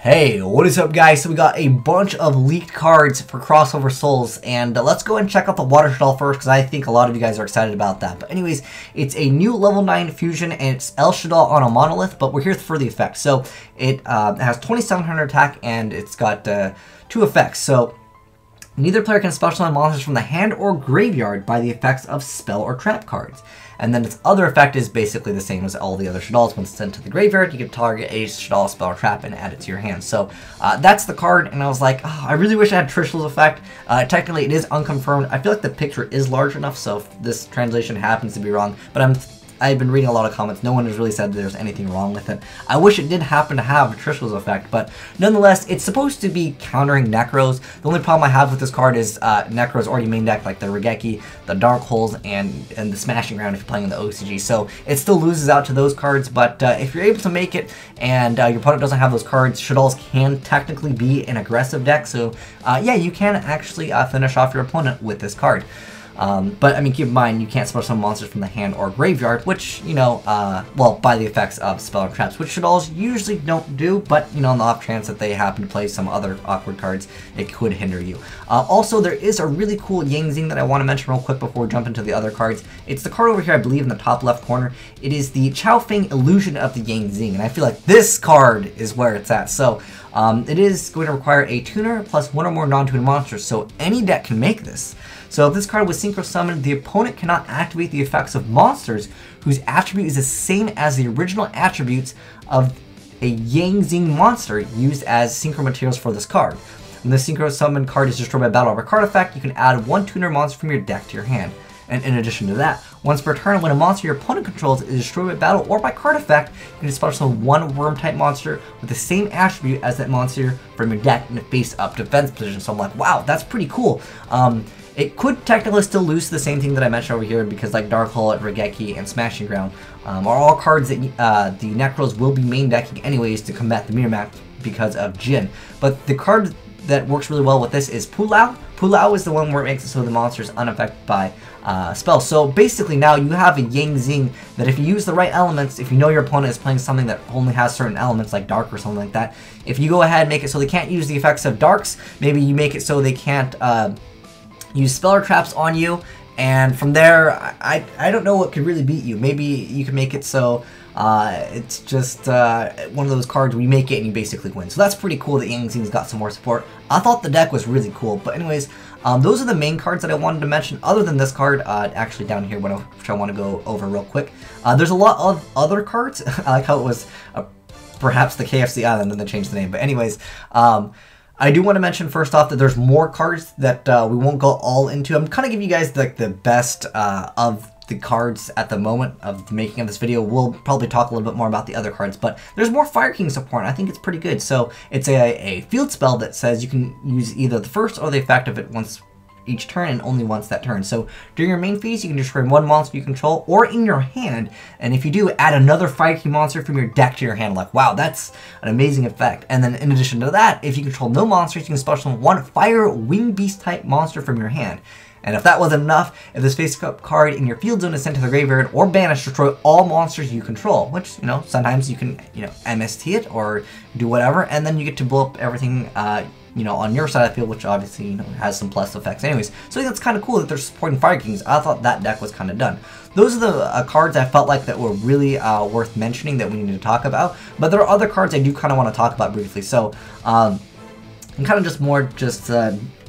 Hey, what is up guys? So we got a bunch of leaked cards for Crossover Souls, and let's go and check out the Water Shaddoll first because I think a lot of you guys are excited about that. But anyways, it's a new level 9 fusion and it's El Shaddoll on a monolith, but we're here for the effects. So it has 2700 attack and it's got 2 effects. So neither player can special summon monsters from the hand or graveyard by the effects of spell or trap cards. And then its other effect is basically the same as all the other Shaddolls. When sent to the graveyard, you can target a Shaddoll spell or trap and add it to your hand. So that's the card, and I was like, oh, I really wish I had Trishul's effect. Technically, it is unconfirmed. I feel like the picture is large enough, so if this translation happens to be wrong, but I've been reading a lot of comments. No one has really said there's anything wrong with it. I wish it did happen to have Trishul's effect, but nonetheless, it's supposed to be countering Necros. The only problem I have with this card is Necros already main deck, like the Regeki, the Dark Holes, and the Smashing Ground if you're playing in the OCG. So it still loses out to those cards, but if you're able to make it and your opponent doesn't have those cards, Shaddolls can technically be an aggressive deck. So yeah, you can actually finish off your opponent with this card. But, I mean, keep in mind, you can't special summon monsters from the hand or graveyard, which, you know, well, by the effects of spell and traps, which Shaddolls usually don't do, but, you know, on the off chance that they happen to play some other awkward cards, it could hinder you. Also, there is a really cool Zing that I want to mention real quick before we jump into the other cards. It's the card over here, I believe, in the top left corner. It is the Chaofeng Illusion of the Zing, and I feel like this card is where it's at. So, it is going to require a tuner plus 1 or more non-tuner monsters, so any deck can make this. So if this card was synchro summoned, the opponent cannot activate the effects of monsters whose attribute is the same as the original attributes of a Zing monster used as synchro materials for this card. When the synchro summoned card is destroyed by battle or card effect, you can add 1 tuner monster from your deck to your hand. And in addition to that, once per turn, when a monster your opponent controls is destroyed by battle or by card effect, you can special summon 1 worm-type monster with the same attribute as that monster from your deck in a face-up defense position. So I'm like, wow, that's pretty cool. It could technically still lose to the same thing that I mentioned over here because like Dark Hole, Regeki, and Smashing Ground are all cards that the Necros will be main decking anyways to combat the mirror map because of Jin. But the card that works really well with this is Pulao. Pulao is the one where it makes it so the monster is unaffected by spells. So basically now you have a Zing that if you use the right elements, if you know your opponent is playing something that only has certain elements like Dark or something like that, if you go ahead and make it so they can't use the effects of Darks, maybe you make it so they can't use spell or traps on you, and from there, I don't know what could really beat you. Maybe you can make it so it's just one of those cards where you make it and you basically win. So that's pretty cool that Zing's got some more support. I thought the deck was really cool, but anyways, those are the main cards that I wanted to mention. Other than this card, actually down here, which I want to go over real quick. There's a lot of other cards. I like how it was perhaps the KFC Island, and then they changed the name. But anyways, I do want to mention first off that there's more cards that we won't go all into. I'm kind of giving you guys like the best of the cards at the moment of the making of this video. We'll probably talk a little bit more about the other cards, but there's more Fire King support, and I think it's pretty good. So it's a field spell that says you can use either the first or the effect of it once each turn and only once that turn. So during your main phase, you can destroy 1 monster you control or in your hand, and if you do, add another Fire King monster from your deck to your hand. Like, wow, that's an amazing effect. And then in addition to that, if you control no monsters, you can special summon 1 Fire Wing Beast type monster from your hand. And if that wasn't enough, if this face-up card in your field zone is sent to the graveyard or banished, destroy all monsters you control, which, you know, sometimes you can, you know, MST it or do whatever, and then you get to blow up everything, you know, on your side of the field, which obviously, you know, has some plus effects anyways. So I think that's kind of cool that they're supporting Fire Kings. I thought that deck was kind of done. Those are the cards I felt like that were really worth mentioning that we need to talk about. But there are other cards I do kind of want to talk about briefly. So I'm kind of just more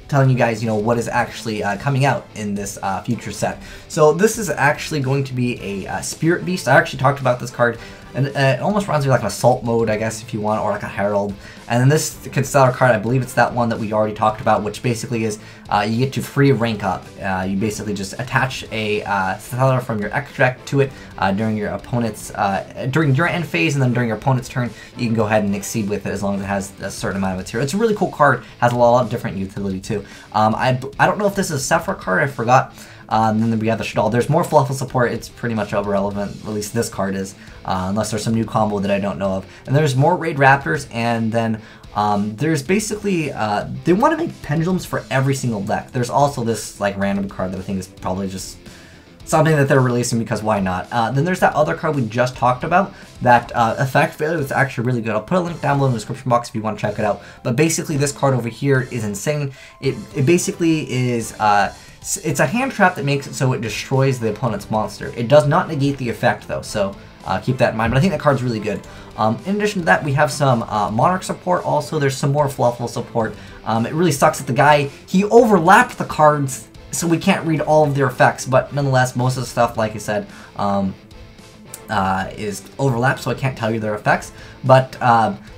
telling you guys, you know, what is actually coming out in this future set. So this is actually going to be a Spirit Beast. I actually talked about this card, and it almost runs me like an Assault mode, I guess, if you want, or like a Herald. And then this Constellar card, I believe it's that one that we already talked about, which basically is you get to free rank up. You basically just attach a Stellar from your extra deck to it during your opponent's, during your end phase, and then during your opponent's turn, you can go ahead and exceed with it as long as it has a certain amount of material. It's a really cool card, has a lot of different utility too. I don't know if this is a Sephra card, I forgot. And then we have the Shaddoll. There's more fluffle support. It's pretty much irrelevant, at least this card is, unless there's some new combo that I don't know of. And there's more Raid Raptors, and then there's basically, they want to make pendulums for every single deck. There's also this like random card that I think is probably just something that they're releasing because why not? Then there's that other card we just talked about, that effect failure was actually really good. I'll put a link down below in the description box if you want to check it out. But basically this card over here is insane. It basically is, it's a hand trap that makes it so it destroys the opponent's monster. It does not negate the effect though, so keep that in mind. But I think that card's really good. In addition to that, we have some Monarch support also. There's some more Fluffle support. It really sucks that the guy, he overlapped the cards so we can't read all of their effects, but nonetheless, most of the stuff, like I said, is overlapped, so I can't tell you their effects. But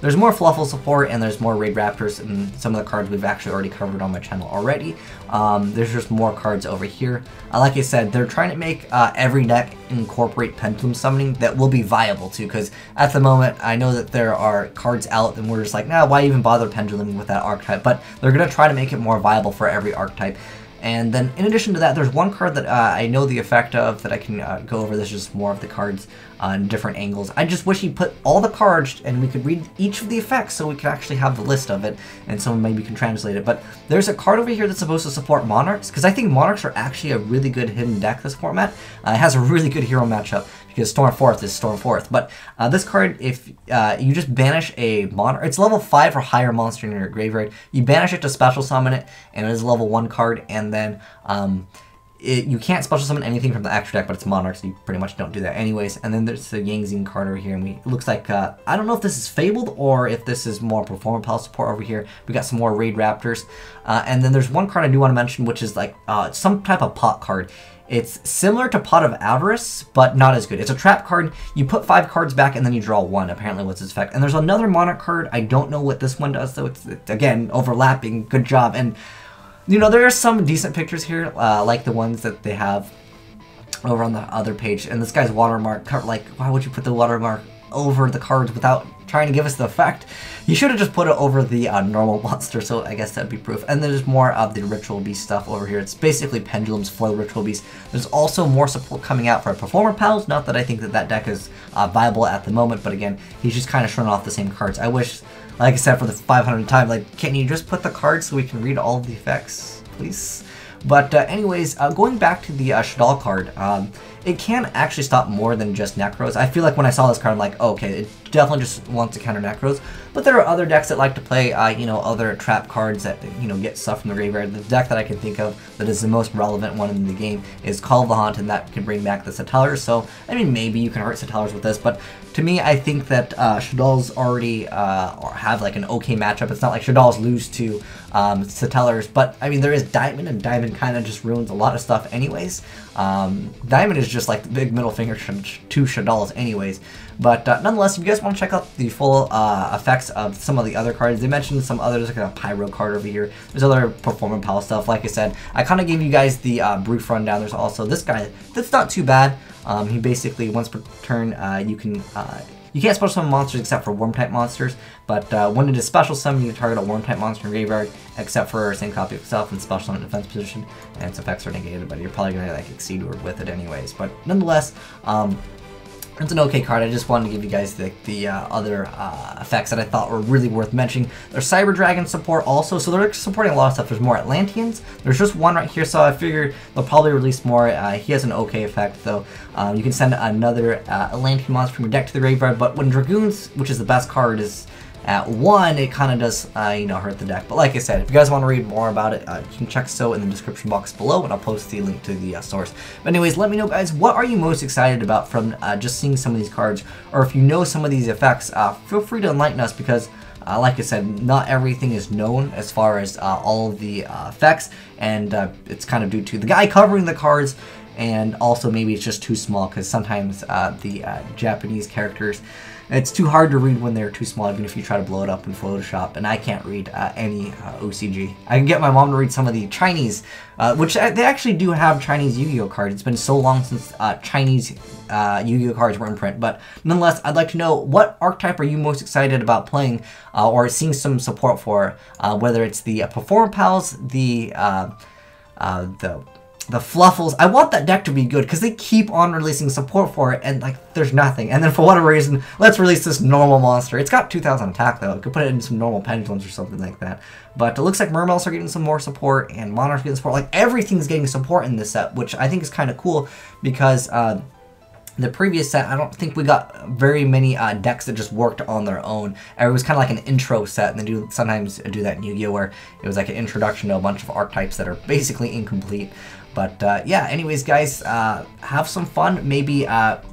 there's more Fluffle support, and there's more Raid Raptors, and some of the cards we've actually already covered on my channel already. There's just more cards over here. Like I said, they're trying to make every deck incorporate Pendulum Summoning that will be viable too, because at the moment, I know that there are cards out, and we're just like, nah, why even bother penduluming with that archetype? But they're going to try to make it more viable for every archetype. And then, in addition to that, there's one card that I know the effect of that I can go over. This is just more of the cards on different angles. I just wish he put all the cards and we could read each of the effects so we could actually have the list of it and someone maybe can translate it. But there's a card over here that's supposed to support Monarchs, because I think Monarchs are actually a really good hidden deck this format. It has a really good hero matchup, because Stormforth is Stormforth. But this card, if you just banish a Monarch, it's level 5 or higher monster in your graveyard. You banish it to special summon it, and it is a level 1 card, and then you can't special summon anything from the extra deck, but it's Monarch, so you pretty much don't do that anyways. And then there's the Zing card over here, and it looks like, I don't know if this is Fabled or if this is more Performance Pal support over here. We got some more Raid Raptors. And then there's one card I do want to mention, which is like some type of pot card. It's similar to Pot of Avarice, but not as good. It's a trap card. You put 5 cards back, and then you draw 1, apparently what's its effect. And there's another Monarch card. I don't know what this one does, though. It's again, overlapping. Good job. And, you know, there are some decent pictures here, like the ones that they have over on the other page. And this guy's watermark, like, why would you put the watermark over the cards without trying to give us the effect? You should have just put it over the normal monster, so I guess that'd be proof. And there's more of the Ritual Beast stuff over here. It's basically pendulums for the Ritual Beast. There's also more support coming out for Performer Pals. Not that I think that that deck is viable at the moment, but again, he's just kind of showing off the same cards. I wish, like I said for the 500th time, like, can you just put the cards so we can read all of the effects, please? But anyways, going back to the Shaddoll card, it can actually stop more than just Necros. I feel like when I saw this card, I'm like, oh, okay, it definitely just wants to counter Necros. But there are other decks that like to play, you know, other trap cards that, you know, get stuff from the graveyard. The deck that I can think of that is the most relevant one in the game is Call of the Haunt, and that can bring back the Satellars. So, I mean, maybe you can hurt Satellars with this, but to me, I think that Shaddoll's already have like an okay matchup. It's not like Shaddoll's lose to Satellars, but I mean, there is Diamond, and Diamond kind of just ruins a lot of stuff anyways. Diamond is just like the big middle finger to Shaddoll's anyways. But nonetheless, if you guys want to check out the full effects of some of the other cards, they mentioned some others, like a Pyro card over here. There's other Performance Pal stuff. Like I said, I kind of gave you guys the brief rundown. There's also this guy that's not too bad. He basically, once per turn, you can't special summon monsters except for Worm-type monsters, but when it is special summon, you target a Worm-type monster in graveyard, except for same copy of itself in special summon defense position, and its effects are negated, but you're probably going to like exceed with it anyways. But nonetheless, it's an okay card. I just wanted to give you guys the other effects that I thought were really worth mentioning. There's Cyber Dragon support also, so they're supporting a lot of stuff. There's more Atlanteans. There's just one right here, so I figured they'll probably release more. He has an okay effect, though. You can send another Atlantean monster from your deck to the graveyard, but when Dragoons, which is the best card, is at 1, it kind of does, you know, hurt the deck. But like I said, if you guys want to read more about it, you can check so in the description box below, and I'll post the link to the source. But anyways, let me know, guys, what are you most excited about from just seeing some of these cards, or if you know some of these effects, feel free to enlighten us, because like I said, not everything is known as far as all of the effects, and it's kind of due to the guy covering the cards, and also maybe it's just too small, because sometimes the Japanese characters, it's too hard to read when they're too small, even if you try to blow it up in Photoshop, and I can't read any OCG. I can get my mom to read some of the Chinese, which they actually do have Chinese Yu-Gi-Oh cards. It's been so long since Chinese Yu-Gi-Oh cards were in print, but nonetheless, I'd like to know, what archetype are you most excited about playing or seeing some support for, whether it's the Performer Pals, the the Fluffles. I want that deck to be good because they keep on releasing support for it, and like there's nothing. And then for whatever reason, let's release this normal monster. It's got 2,000 attack though. It could put it in some normal pendulums or something like that. But it looks like Mermelts are getting some more support, and Monarchs are getting support. Like everything's getting support in this set, which I think is kind of cool because the previous set, I don't think we got very many decks that just worked on their own. It was kind of like an intro set, and they do sometimes do that in Yu-Gi-Oh! Where it was like an introduction to a bunch of archetypes that are basically incomplete. But yeah, anyways, guys, have some fun maybe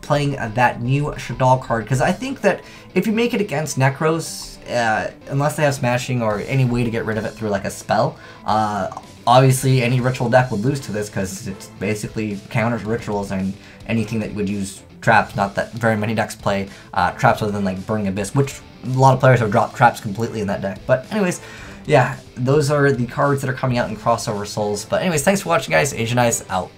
playing that new Shaddoll card, because I think that if you make it against Necros, unless they have Smashing or any way to get rid of it through like a spell, obviously any ritual deck would lose to this because it basically counters rituals and anything that would use traps. Not that very many decks play traps other than like Burning Abyss, which a lot of players have dropped traps completely in that deck. But anyways, yeah, those are the cards that are coming out in Crossover Souls. But anyways, thanks for watching, guys. Azneyes out.